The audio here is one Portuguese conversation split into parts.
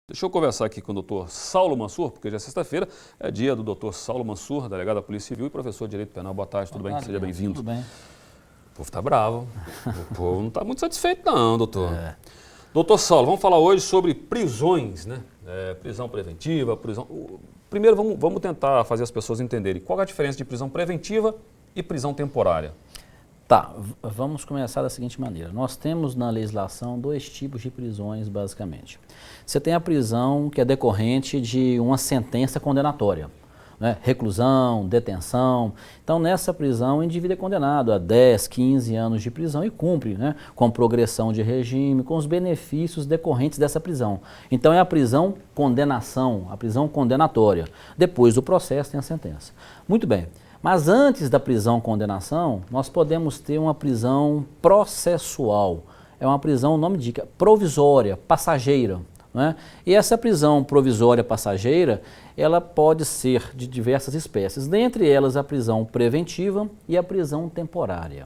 Deixa eu conversar aqui com o doutor Saulo Mansur, porque já é sexta-feira, é dia do doutor Saulo Mansur, delegado da Polícia Civil e professor de Direito Penal. Boa tarde, tudo bem? Seja bem-vindo. Tudo bem. O povo está bravo, o povo não está muito satisfeito não, doutor. Doutor Saulo, vamos falar hoje sobre prisões, né? Prisão preventiva, prisão... Primeiro vamos tentar fazer as pessoas entenderem qual é a diferença de prisão preventiva e prisão temporária. Tá, vamos começar da seguinte maneira. Nós temos na legislação dois tipos de prisões, basicamente. Você tem a prisão que é decorrente de uma sentença condenatória, né? Reclusão, detenção. Então, nessa prisão, o indivíduo é condenado a 10, 15 anos de prisão e cumpre, né? Com progressão de regime, com os benefícios decorrentes dessa prisão. Então, é a prisão condenação, a prisão condenatória. Depois do processo, tem a sentença. Muito bem. Mas antes da prisão condenação, nós podemos ter uma prisão processual. É uma prisão, o nome indica, provisória, passageira. Né? E essa prisão provisória passageira, ela pode ser de diversas espécies. Dentre elas, a prisão preventiva e a prisão temporária.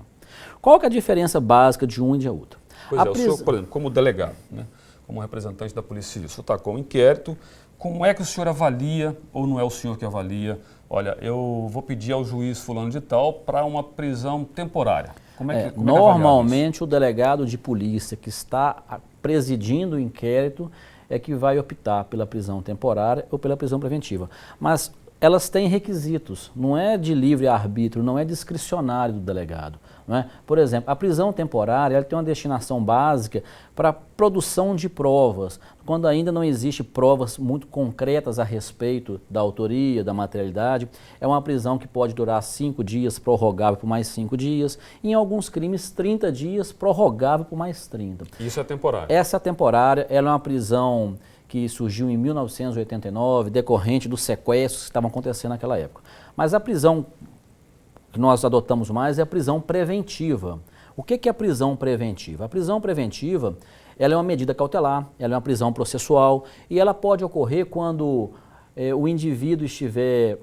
Qual que é a diferença básica de um e de outro? Pois o senhor, por exemplo, como delegado, né? Como representante da Polícia Civil, o senhor está com um inquérito, como é que o senhor avalia, ou não é o senhor que avalia, olha, eu vou pedir ao juiz fulano de tal para uma prisão temporária. Como é que normalmente o delegado de polícia que está presidindo o inquérito é que vai optar pela prisão temporária ou pela prisão preventiva. Mas elas têm requisitos, não é de livre arbítrio, não é discricionário do delegado. Não é? Por exemplo, a prisão temporária ela tem uma destinação básica para produção de provas, quando ainda não existe provas muito concretas a respeito da autoria, da materialidade. É uma prisão que pode durar 5 dias, prorrogável por mais 5 dias, e em alguns crimes 30 dias, prorrogável por mais 30. Isso é temporário? Essa temporária ela é uma prisão que surgiu em 1989, decorrente dos sequestros que estavam acontecendo naquela época. Mas a prisão que nós adotamos mais é a prisão preventiva. O que é a prisão preventiva? A prisão preventiva ela é uma medida cautelar, ela é uma prisão processual e ela pode ocorrer quando o indivíduo estiver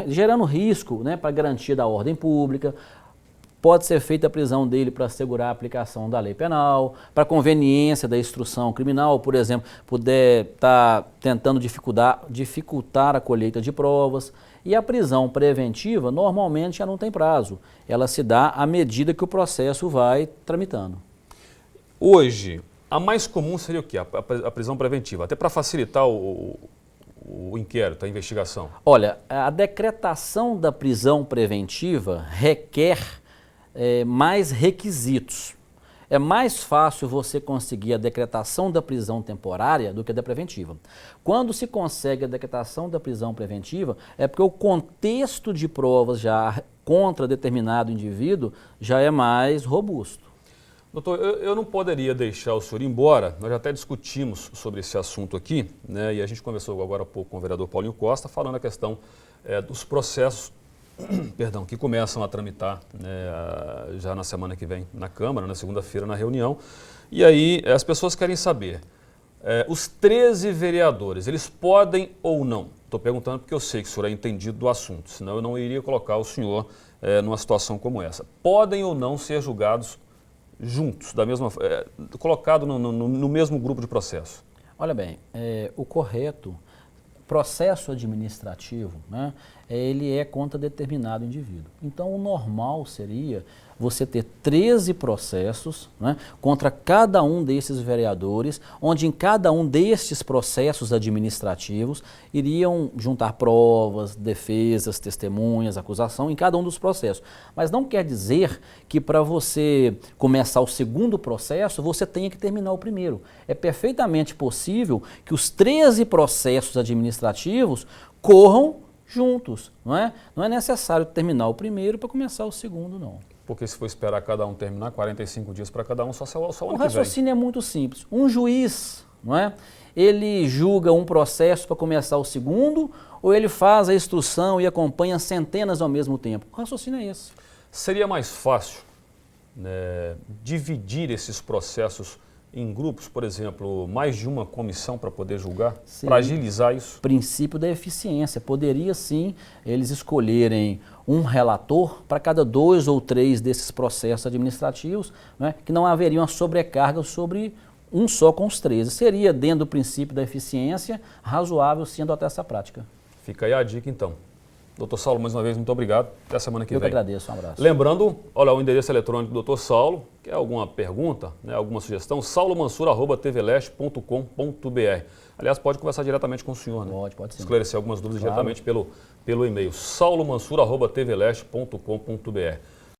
gerando risco, né, para garantia da ordem pública. Pode ser feita a prisão dele para assegurar a aplicação da lei penal, para conveniência da instrução criminal, por exemplo, puder estar tentando dificultar a colheita de provas. E a prisão preventiva, normalmente, já não tem prazo. Ela se dá à medida que o processo vai tramitando. Hoje, a mais comum seria o quê? A prisão preventiva, até para facilitar o inquérito, a investigação. Olha, a decretação da prisão preventiva requer mais requisitos. É mais fácil você conseguir a decretação da prisão temporária do que a da preventiva. Quando se consegue a decretação da prisão preventiva, é porque o contexto de provas já contra determinado indivíduo já é mais robusto. Doutor, eu não poderia deixar o senhor ir embora, nós já até discutimos sobre esse assunto aqui, né, e a gente conversou agora há pouco com o vereador Paulinho Costa, falando a questão dos processos perdão, que começam a tramitar, né, já na semana que vem na Câmara, na segunda-feira na reunião. E aí as pessoas querem saber, os 13 vereadores, eles podem ou não? Estou perguntando porque eu sei que o senhor é entendido do assunto, senão eu não iria colocar o senhor numa situação como essa. Podem ou não ser julgados juntos, da mesma, colocado no mesmo grupo de processo? Olha bem, o correto, processo administrativo, né, ele é contra determinado indivíduo. Então, o normal seria você ter 13 processos, né, contra cada um desses vereadores, onde em cada um destes processos administrativos iriam juntar provas, defesas, testemunhas, acusação em cada um dos processos. Mas não quer dizer que para você começar o segundo processo, você tenha que terminar o primeiro. É perfeitamente possível que os 13 processos administrativos corram juntos, não é? Não é necessário terminar o primeiro para começar o segundo, não. Porque se for esperar cada um terminar, 45 dias para cada um, só o ano que vem. O raciocínio é muito simples. Um juiz, não é? Ele julga um processo para começar o segundo, ou ele faz a instrução e acompanha centenas ao mesmo tempo? O raciocínio é esse. Seria mais fácil, né, dividir esses processos em grupos, por exemplo, mais de uma comissão para poder julgar, para agilizar isso? Princípio da eficiência. Poderia sim eles escolherem um relator para cada 2 ou 3 desses processos administrativos, né, que não haveria uma sobrecarga sobre um só com os 13. Seria, dentro do princípio da eficiência, razoável sim adotar essa prática. Fica aí a dica então. Doutor Saulo, mais uma vez, muito obrigado. Até a semana que vem. Eu que agradeço, um abraço. Lembrando, olha o endereço eletrônico do Dr. Saulo, quer alguma pergunta, né, alguma sugestão? saulomansur@tvleste.com.br. Aliás, pode conversar diretamente com o senhor, né? Pode sim. Esclarecer algumas dúvidas diretamente pelo e-mail. saulomansur@tvleste.com.br.